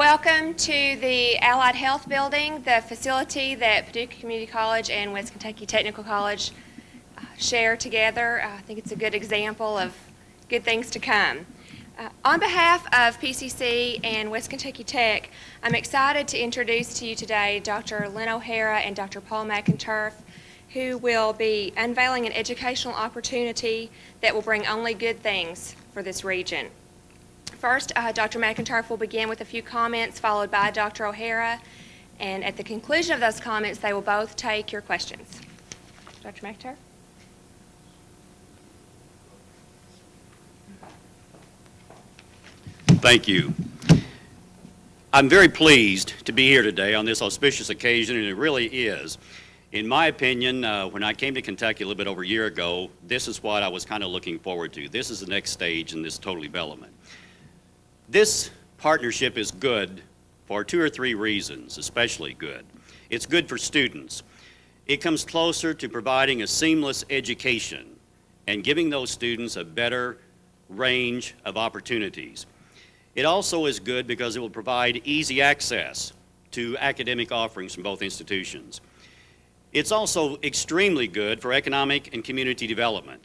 Welcome to the Allied Health Building, the facility that Paducah Community College and West Kentucky Technical College share together. I think it's a good example of good things to come. On behalf of PCC and West Kentucky Tech, I'm excited to introduce to you today Dr. Lynn O'Hara and Dr. Paul McInturff, who will be unveiling an educational opportunity that will bring only good things for this region. First, Dr. McInturff will begin with a few comments, followed by Dr. O'Hara, and at the conclusion of those comments, they will both take your questions. Dr. McInturff? Thank you. I'm very pleased to be here today on this auspicious occasion, and it really is. In my opinion, when I came to Kentucky a little bit over a year ago, this is what I was kind of looking forward to. This is the next stage in this total development. This partnership is good for 2 or 3 reasons, especially good. It's good for students. It comes closer to providing a seamless education and giving those students a better range of opportunities. It also is good because it will provide easy access to academic offerings from both institutions. It's also extremely good for economic and community development,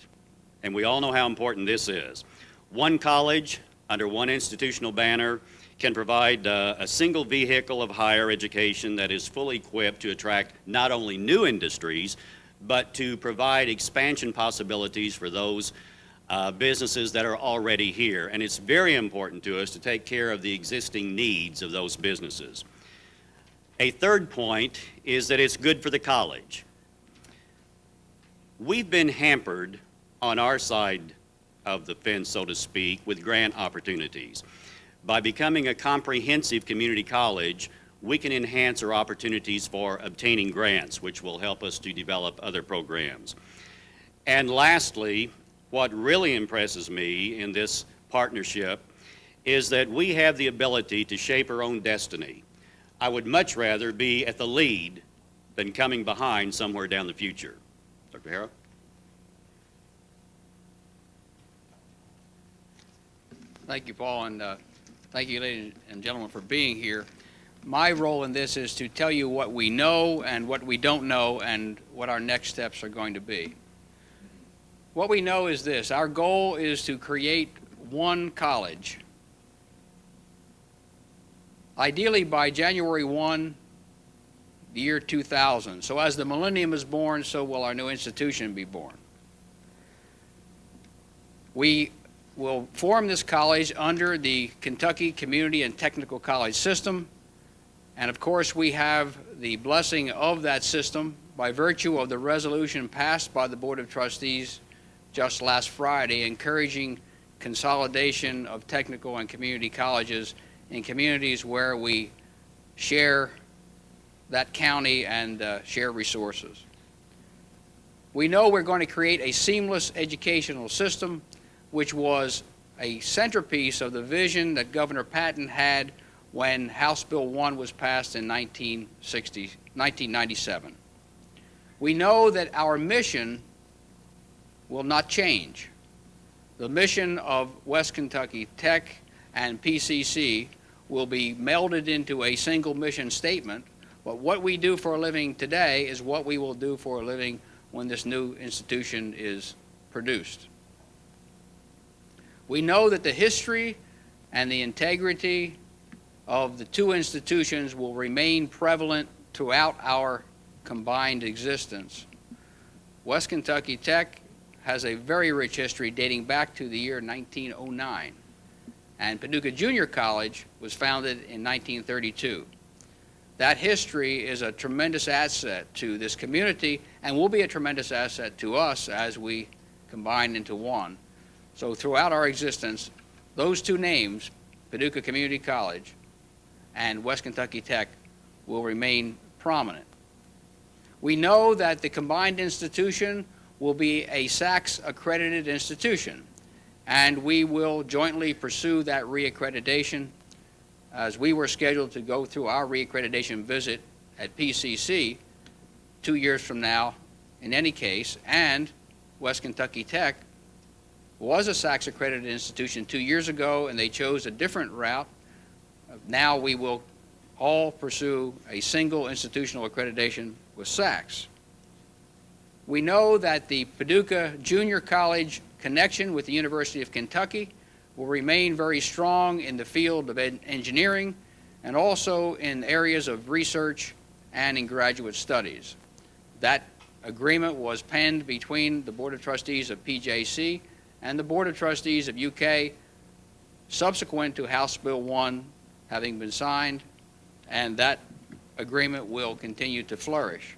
and we all know how important this is. One college under one institutional banner can provide a single vehicle of higher education that is fully equipped to attract not only new industries, but to provide expansion possibilities for those businesses that are already here. And it's very important to us to take care of the existing needs of those businesses. A third point is that it's good for the college. We've been hampered on our side of the fence, so to speak, with grant opportunities. By becoming a comprehensive community college, we can enhance our opportunities for obtaining grants, which will help us to develop other programs. And lastly, what really impresses me in this partnership is that we have the ability to shape our own destiny. I would much rather be at the lead than coming behind somewhere down the future. Dr. O'Hara? Thank you, Paul, and thank you, ladies and gentlemen, for being here. My role in this is to tell you what we know and what we don't know and what our next steps are going to be. What we know is this: our goal is to create one college, ideally by January 1, the year 2000. So as the millennium is born, so will our new institution be born. We will form this college under the Kentucky Community and Technical College system, and of course we have the blessing of that system by virtue of the resolution passed by the Board of Trustees just last Friday, encouraging consolidation of technical and community colleges in communities where we share that county and share resources. We know we're going to create a seamless educational system, which was a centerpiece of the vision that Governor Patton had when House Bill 1 was passed in 1997. We know that our mission will not change. The mission of West Kentucky Tech and PCC will be melded into a single mission statement, but what we do for a living today is what we will do for a living when this new institution is produced. We know that the history and the integrity of the two institutions will remain prevalent throughout our combined existence. West Kentucky Tech has a very rich history dating back to the year 1909, and Paducah Junior College was founded in 1932. That history is a tremendous asset to this community and will be a tremendous asset to us as we combine into one. So throughout our existence, those two names, Paducah Community College and West Kentucky Tech, will remain prominent. We know that the combined institution will be a SACS accredited institution, and we will jointly pursue that reaccreditation as we were scheduled to go through our reaccreditation visit at PCC 2 years from now in any case, and West Kentucky Tech was a SACS accredited institution 2 years ago, and they chose a different route Now we will all pursue a single institutional accreditation with SACS. We know that the Paducah Junior College connection with the University of Kentucky will remain very strong in the field of engineering and also in areas of research and in graduate studies. That agreement was penned between the Board of Trustees of PJC and the Board of Trustees of UK subsequent to House Bill 1 having been signed, and that agreement will continue to flourish.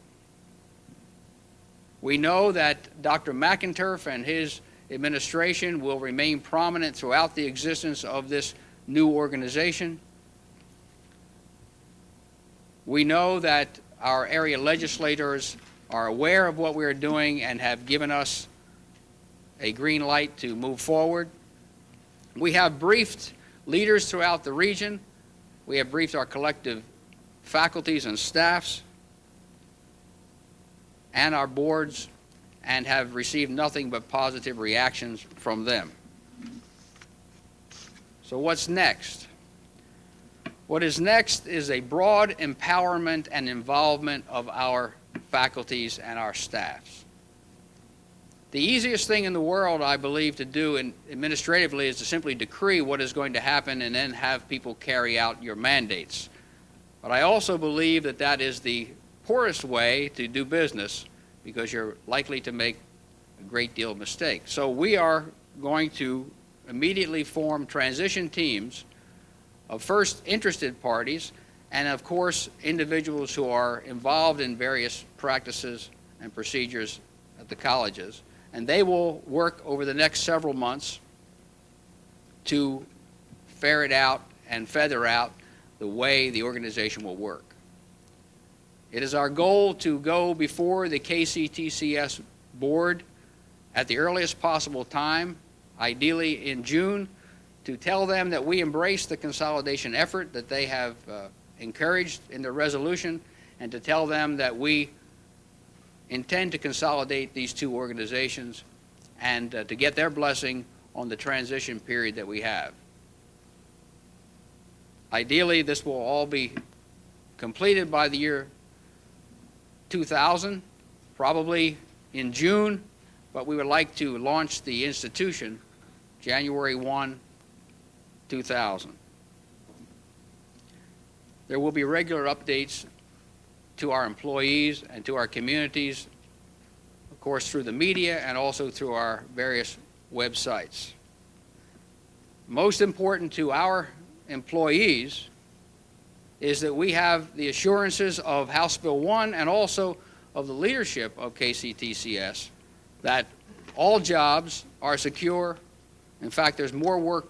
We know that Dr. MCINTURFF and his administration will remain prominent throughout the existence of this new organization. We know that our area legislators are aware of what we are doing and have given us a green light to move forward. We have briefed leaders throughout the region. We have briefed our collective faculties and staffs and our boards and have received nothing but positive reactions from them. So what's next? What is next is a broad empowerment and involvement of our faculties and our staffs. The easiest thing in the world, I believe, to do administratively is to simply decree what is going to happen and then have people carry out your mandates. But I also believe that that is the poorest way to do business because you're likely to make a great deal of mistakes. So we are going to immediately form transition teams of first interested parties and of course individuals who are involved in various practices and procedures at the colleges, and they will work over the next several months to ferret out and feather out the way the organization will work. It is our goal to go before the KCTCS board at the earliest possible time, ideally in June, to tell them that we embrace the consolidation effort that they have encouraged in their resolution, and to tell them that we intend to consolidate these two organizations and to get their blessing on the transition period that we have. Ideally, this will all be completed by the year 2000, probably in June, but we would like to launch the institution January 1, 2000. There will be regular updates to our employees and to our communities, of course through the media and also through our various websites. Most important to our employees is that we have the assurances of House Bill 1 and also of the leadership of KCTCS that all jobs are secure. In fact, there's more work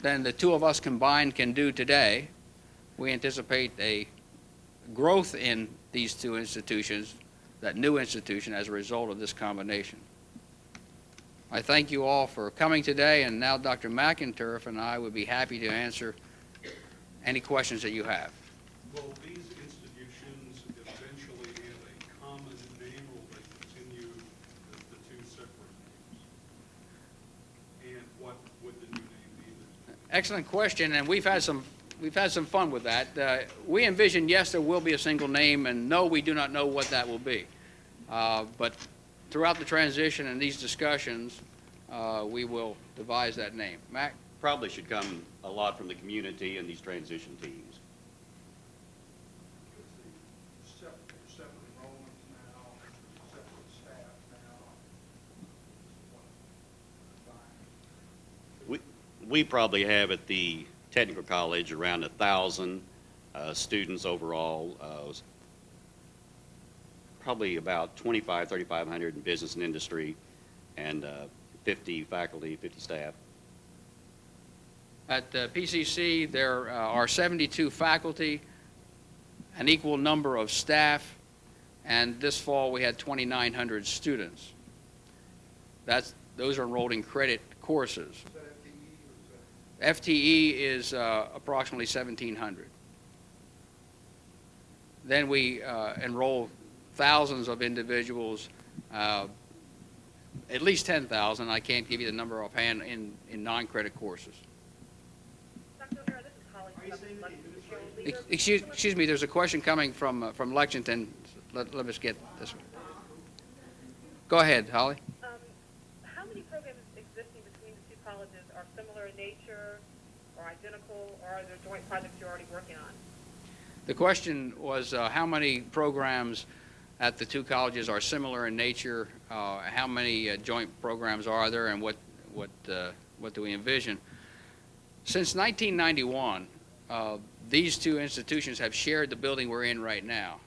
than the two of us combined can do today. We anticipate a growth in these two institutions, that new institution, as a result of this combination. I thank you all for coming today, and now Dr. MCINTURFF and I would be happy to answer any questions that you have. Will these institutions eventually have a common name, or will they continue the two separate names? And what would the new name be? Excellent question, and we've had some fun with that. We envision, yes, there will be a single name, and no, we do not know what that will be. But throughout the transition and these discussions, we will devise that name. Mac? Probably should come a lot from the community and these transition teams. Separate enrollments now, separate staff now. We probably have at the technical college around 1,000 students overall, probably about 3,500 in business and industry, and 50 faculty, 50 staff. At PCC, there are 72 faculty, an equal number of staff, and this fall we had 2,900 students. Those are enrolled in credit courses. Is that FTE or is that? FTE is approximately 1,700. Then we enroll thousands of individuals, at least 10,000, I can't give you the number offhand, in non-credit courses. Dr. O'Hara, this is Holly. Excuse me, there's a question coming from Lexington. Let us get this one. Go ahead, Holly. How many programs existing between the two colleges are similar in nature, or identical, or are there joint projects you're already working on? The question was how many programs at the two colleges are similar in nature, how many joint programs are there, and what do we envision? Since 1991, these two institutions have shared the building we're in right now.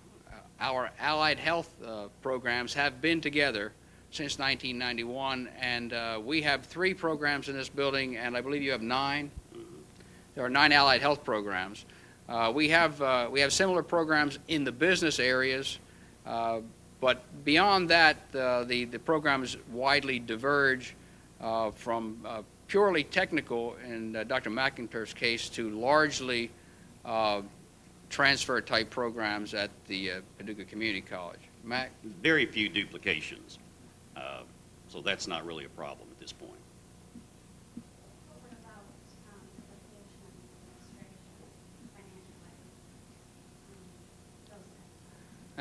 Our allied health programs have been together since 1991, and we have 3 programs in this building, and I believe you have 9. There are 9 allied health programs. We have similar programs in the business areas, but beyond that, the programs widely diverge from purely technical, in Dr. McInturff's case, to largely transfer-type programs at the Paducah Community College. Mac? Very few duplications, so that's not really a problem at this point. What about education and administration, financial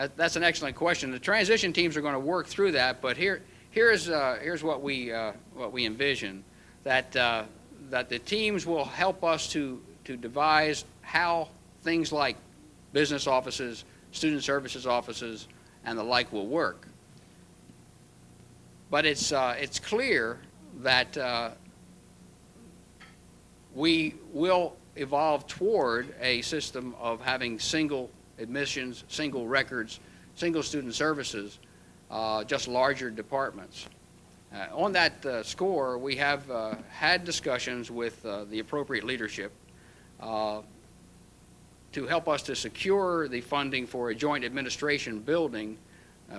aid? That's an excellent question. The transition teams are going to work through that, but here's what we envision, that the teams will help us to devise how things like business offices, student services offices, and the like will work. But it's clear that we will evolve toward a system of having single admissions, single records, single student services, just larger departments. On that score, we have had discussions with the appropriate leadership to help us to secure the funding for a joint administration building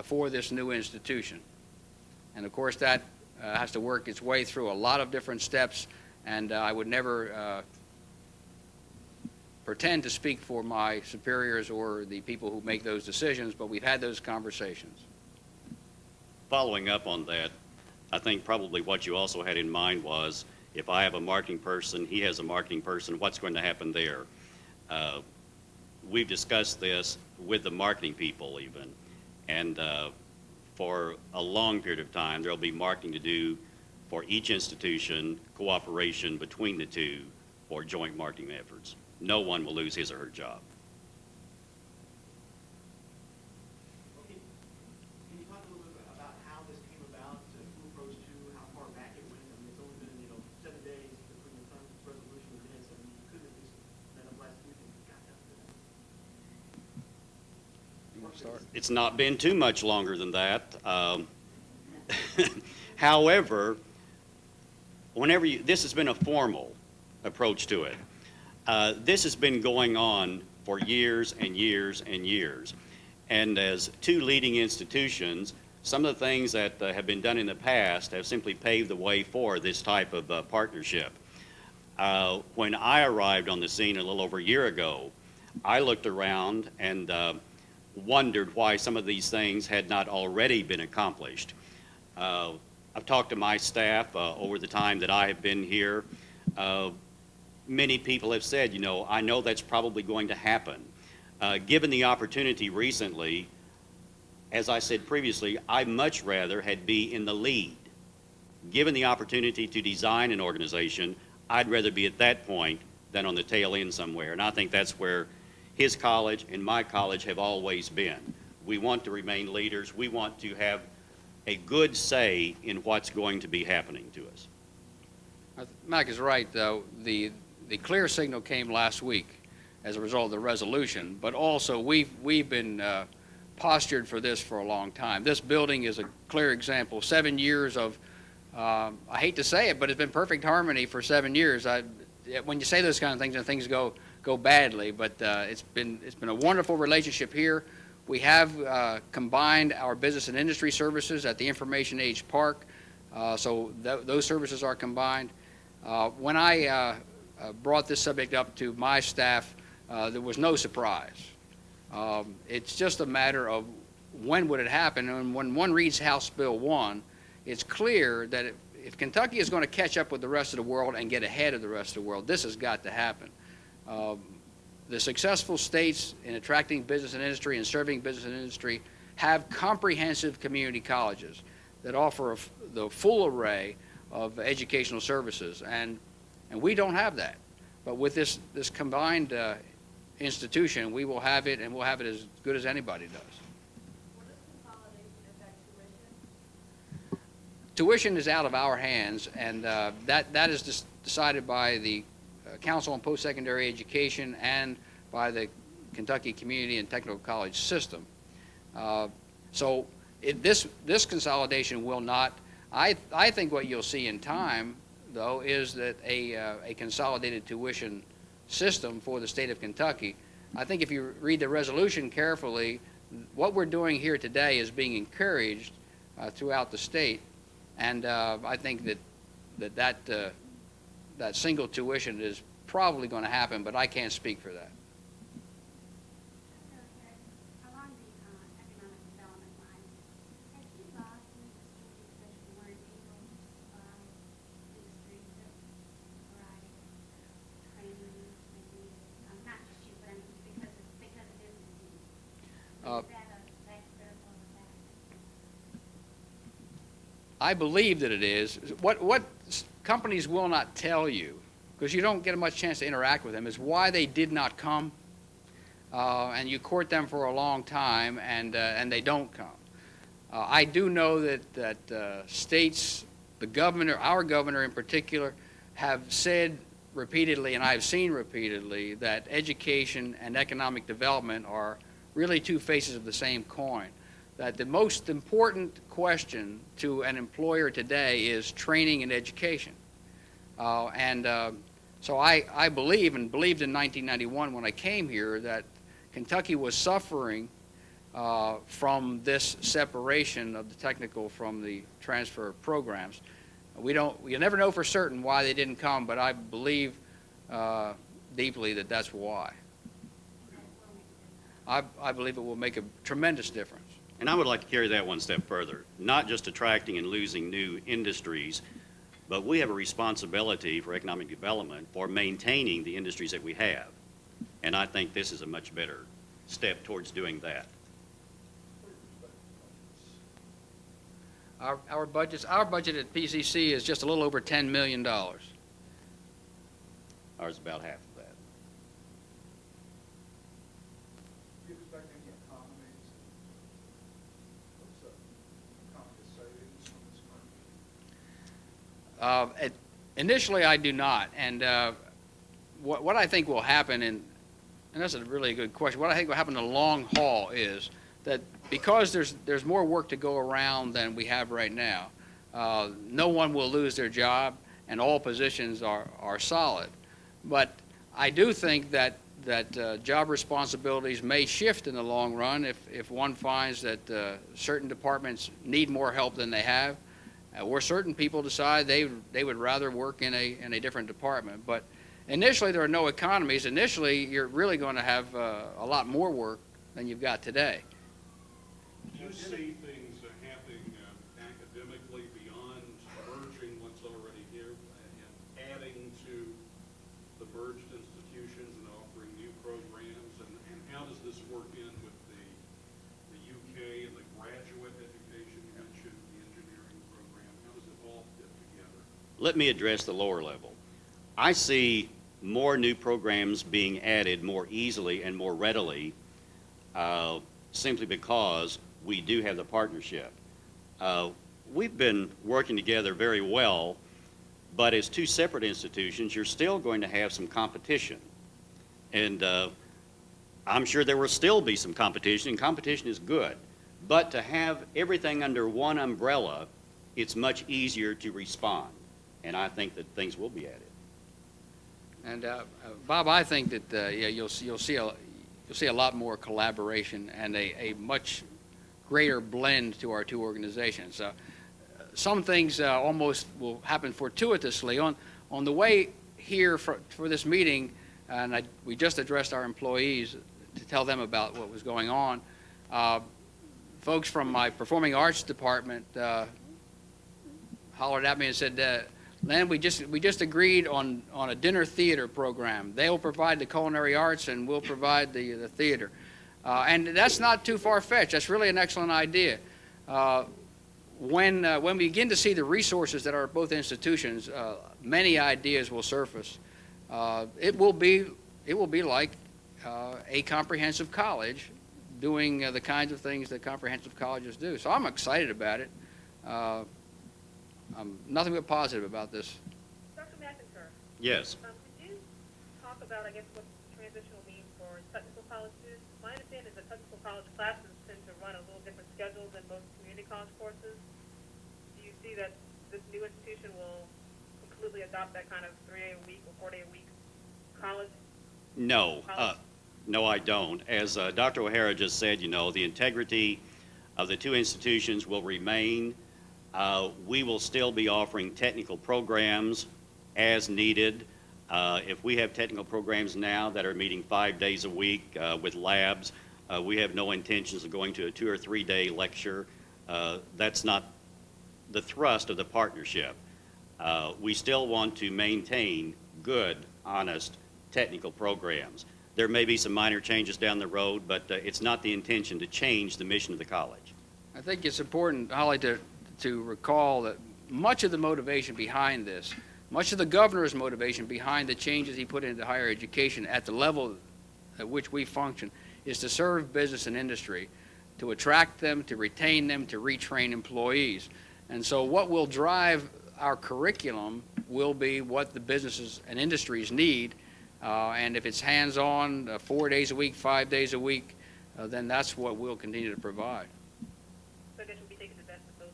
for this new institution. And of course, that has to work its way through a lot of different steps, and I would never pretend to speak for my superiors or the people who make those decisions, but we've had those conversations. Following up on that, I think probably what you also had in mind was, if I have a marketing person, he has a marketing person, what's going to happen there? We've discussed this with the marketing people even, and for a long period of time, there'll be marketing to do for each institution, cooperation between the two for joint marketing efforts. No one will lose his or her job. Okay. Can you talk a little bit about how this came about, who approached you, how far back it went? I mean, it's only been, 7 days between the time this resolution was in, so you couldn't have just met up last week and got down to that. You want to start? It's not been too much longer than that. However, this has been a formal approach to it. This has been going on for years and years and years. And as two leading institutions, some of the things that have been done in the past have simply paved the way for this type of partnership. When I arrived on the scene a little over a year ago, I looked around and wondered why some of these things had not already been accomplished. I've talked to my staff over the time that I have been here. Many people have said, I know that's probably going to happen. Given the opportunity recently, as I said previously, I much rather had be in the lead. Given the opportunity to design an organization, I'd rather be at that point than on the tail end somewhere. And I think that's where his college and my college have always been. We want to remain leaders. We want to have a good say in what's going to be happening to us. Mac is right, though. The clear signal came last week as a result of the resolution, but also we've been postured for this for a long time. This building is a clear example. 7 years of, I hate to say it, but it's been perfect harmony for 7 years. When you say those kind of things, and things go badly, but it's been a wonderful relationship here. We have combined our business and industry services at the Information Age Park, so those services are combined. When I brought this subject up to my staff, there was no surprise. It's just a matter of when would it happen, and when one reads House Bill 1, it's clear that if Kentucky is going to catch up with the rest of the world and get ahead of the rest of the world, this has got to happen. the successful states in attracting business and industry and serving business and industry have comprehensive community colleges that offer the full array of educational services, and we don't have that. But with this combined institution, we will have it, and we'll have it as good as anybody does. What does consolidation affect tuition? Tuition is out of our hands, and that is decided by the Council on Post-Secondary Education and by the Kentucky Community and Technical College System. So this consolidation will not. I think what you'll see in time, though, is that a consolidated tuition system for the state of Kentucky. I think if you read the resolution carefully, what we're doing here today is being encouraged throughout the state, and I think that single tuition is probably going to happen, but I can't speak for that. Along the economic development line, have you lost any students that weren't able industries that variety of training that needed? Not just you, but I mean because of business needs. Is that critical of that? I believe that it is. What companies will not tell you, because you don't get much chance to interact with them, is why they did not come. And you court them for a long time, and they don't come. I do know that states, the governor, our governor in particular, have said repeatedly, and I've seen repeatedly, that education and economic development are really two faces of the same coin. That the most important question to an employer today is training and education. So I believe, and believed in 1991 when I came here, that Kentucky was suffering from this separation of the technical from the transfer programs. You'll never know for certain why they didn't come, but I believe deeply that that's why. I believe it will make a tremendous difference. And I would like to carry that one step further, not just attracting and losing new industries, but we have a responsibility for economic development for maintaining the industries that we have. And I think this is a much better step towards doing that. Our budget at PCC is just a little over $10 million. Ours is about half of that. Do you expect any economies? What's the economy savings from this current? Initially, I do not. And what I think will happen, and that's a really good question, what I think will happen in the long haul is that because there's more work to go around than we have right now, no one will lose their job, and all positions are solid. But I do think that job responsibilities may shift in the long run if one finds that certain departments need more help than they have, or certain people decide they would rather work in a different department. But initially, there are no economies. Initially, you're really going to have a lot more work than you've got today. Do you see things happening academically beyond merging what's already here and adding to the merged institutions and offering new programs? And how does this work in with the UK and the graduate education? You mentioned the engineering program. How does it all fit together? Let me address the lower level. I see more new programs being added more easily and more readily simply because we do have the partnership. We've been working together very well, but as two separate institutions, you're still going to have some competition. And I'm sure there will still be some competition, and competition is good. But to have everything under one umbrella, it's much easier to respond. And I think that things will be added. And Bob, I think that you'll see a lot more collaboration and a much greater blend to our two organizations. Some things almost will happen fortuitously. On the way here for this meeting, and we just addressed our employees to tell them about what was going on. Folks from my performing arts department hollered at me and said, Len, we just agreed on a dinner theater program. They will provide the culinary arts, and we'll provide the theater. And that's not too far-fetched. That's really an excellent idea. When we begin to see the resources that are at both institutions, many ideas will surface. It will be like a comprehensive college doing the kinds of things that comprehensive colleges do. So I'm excited about it. I'm nothing but positive about this. Dr. McInTURFF, Yes. could you talk about, I guess, what transition will mean for technical college students? My understanding is that technical college classes tend to run a little different schedule than most community college courses. Do you see that this new institution will completely adopt that kind of 3-day-a-week or 4-day-a-week college? No, no, I don't. As Dr. O'Hara just said, you know, the integrity of the two institutions will remain. We will still be offering technical programs as needed. If we have technical programs now that are meeting 5 days a week with labs, we have no intentions of going to a 2 or 3 day lecture. That's not the thrust of the partnership. We still want to maintain good, honest technical programs. There may be some minor changes down the road, but it's not the intention to change the mission of the college. I think it's important, Holly, to recall that much of the motivation behind this, much of the governor's motivation behind the changes he put into higher education at the level at which we function is to serve business and industry, to attract them, to retain them, to retrain employees. And so what will drive our curriculum will be what the businesses and industries need. And if it's hands-on, 4 days a week, 5 days a week, then that's what we'll continue to provide. So I guess we'll be taking the best of both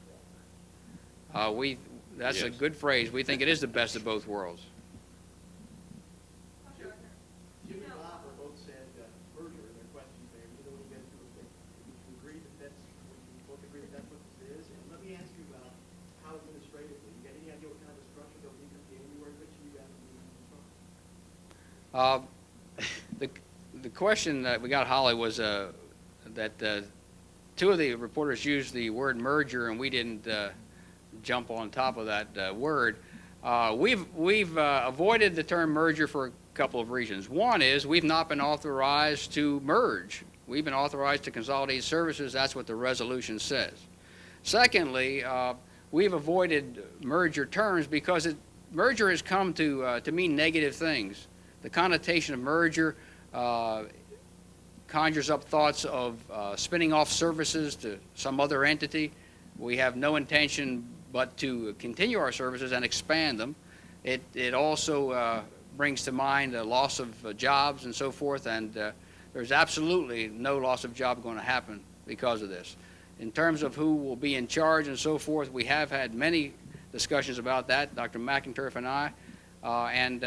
worlds. That's a Yes. good phrase. We think it is the best of both worlds. Jim and Bob are both said merger in their questions there. You know, when you get to it, would you agree that that's, would you both agree that that's what this is? And let me ask you about how administratively, you got any idea what kind of a structure there'll be from January, which you guys will be constructing? The question that we got, Holly, was that two of the reporters used the word merger, and we didn't jump on top of that word. We've avoided the term merger for a couple of reasons. One is we've not been authorized to merge. We've been authorized to consolidate services. That's what the resolution says. Secondly, we've avoided merger terms because merger has come to mean negative things. The connotation of merger conjures up thoughts of spinning off services to some other entity. We have no intention but to continue our services and expand them. It also brings to mind a loss of jobs and so forth, and there's absolutely no loss of job going to happen because of this. In terms of who will be in charge and so forth, we have had many discussions about that, Dr. McInTURFF and I, and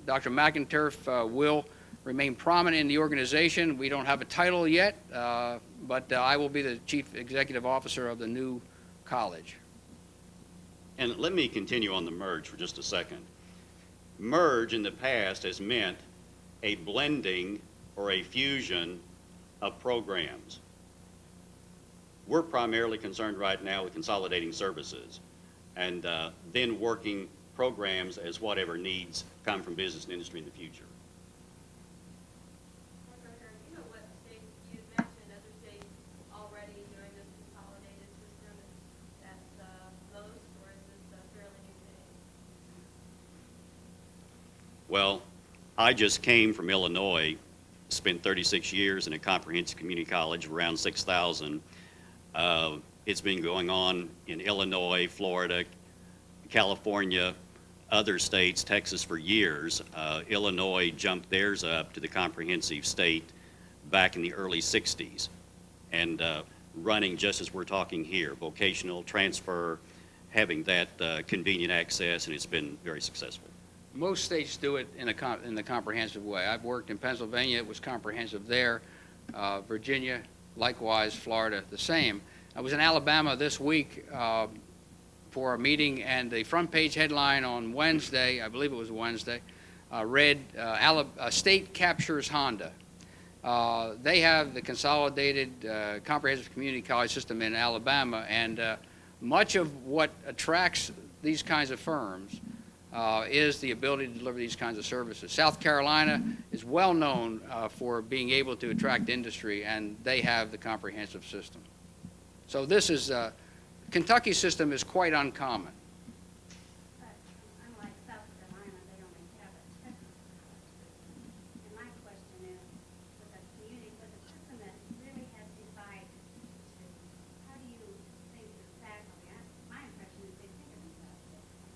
Dr. McInTURFF will remain prominent in the organization. We don't have a title yet, but I will be the Chief Executive Officer of the new college. And let me continue on the merge for just a second. Merge in the past has meant a blending or a fusion of programs. We're primarily concerned right now with consolidating services and then working programs as whatever needs come from business and industry in the future. You know what states, you mentioned other states already doing this consolidated system that's most, or is this a fairly new thing? Well, I just came from Illinois, spent 36 years in a comprehensive community college of around 6,000. It's been going on in Illinois, Florida, California, other states, Texas for years. Illinois jumped theirs up to the comprehensive state back in the early 60s and running just as we're talking here, vocational transfer, having that convenient access, and it's been very successful. Most states do it in the comprehensive way. I've worked in Pennsylvania, it was comprehensive there. Virginia, likewise, Florida, the same. I was in Alabama this week for a meeting, and the front page headline on Wednesday, I believe it was Wednesday, read, State Captures Honda. They have the consolidated comprehensive community college system in Alabama, and much of what attracts these kinds of firms is the ability to deliver these kinds of services. South Carolina is well known for being able to attract industry, and they have the comprehensive system. So this is, Kentucky's system is quite uncommon. But unlike South Carolina, they only have a technical college. And my question is, with a community, with a system that really has divided students, how do you think the faculty, my impression is they think of themselves differently.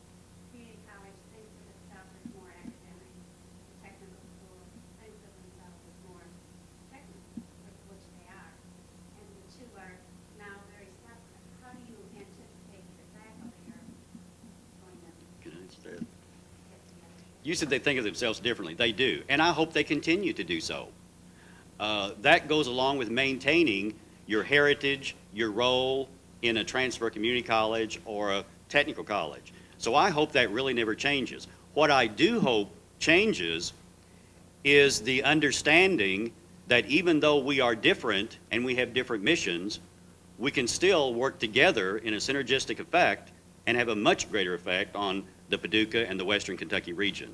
Community college thinks of itself as more academic. The technical school thinks of themselves as more technical, which they are. And the two are now very separate. How do you anticipate the faculty are going to get together? You said they think of themselves differently. They do, and I hope they continue to do so. That goes along with maintaining your heritage, your role in a transfer community college or a technical college. So I hope that really never changes. What I do hope changes is the understanding that even though we are different and we have different missions, we can still work together in a synergistic effect and have a much greater effect on the Paducah and the Western Kentucky region.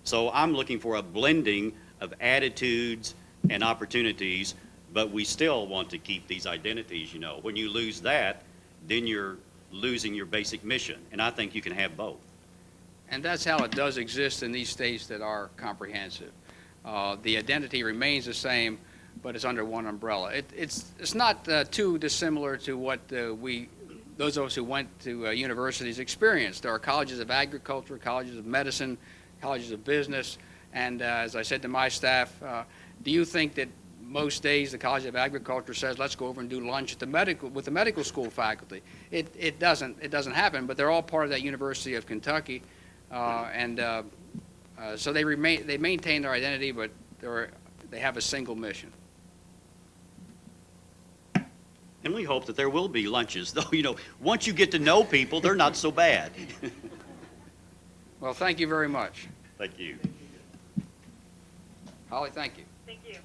So I'm looking for a blending of attitudes and opportunities, but we still want to keep these identities, you know. When you lose that, then you're losing your basic mission, and I think you can have both. And that's how it does exist in these states that are comprehensive. The identity remains the same, but it's under one umbrella. It's not too dissimilar to what those of us who went to universities experienced. There are colleges of agriculture, colleges of medicine, colleges of business, and as I said to my staff, do you think that most days the College of Agriculture says, let's go over and do lunch at with the medical school faculty? It doesn't happen, but they're all part of that University of Kentucky, so they maintain their identity, but they have a single mission. And we hope that there will be lunches, though, you know, once you get to know people, they're not so bad. Well, thank you very much. Thank you. Holly, thank you. Thank you.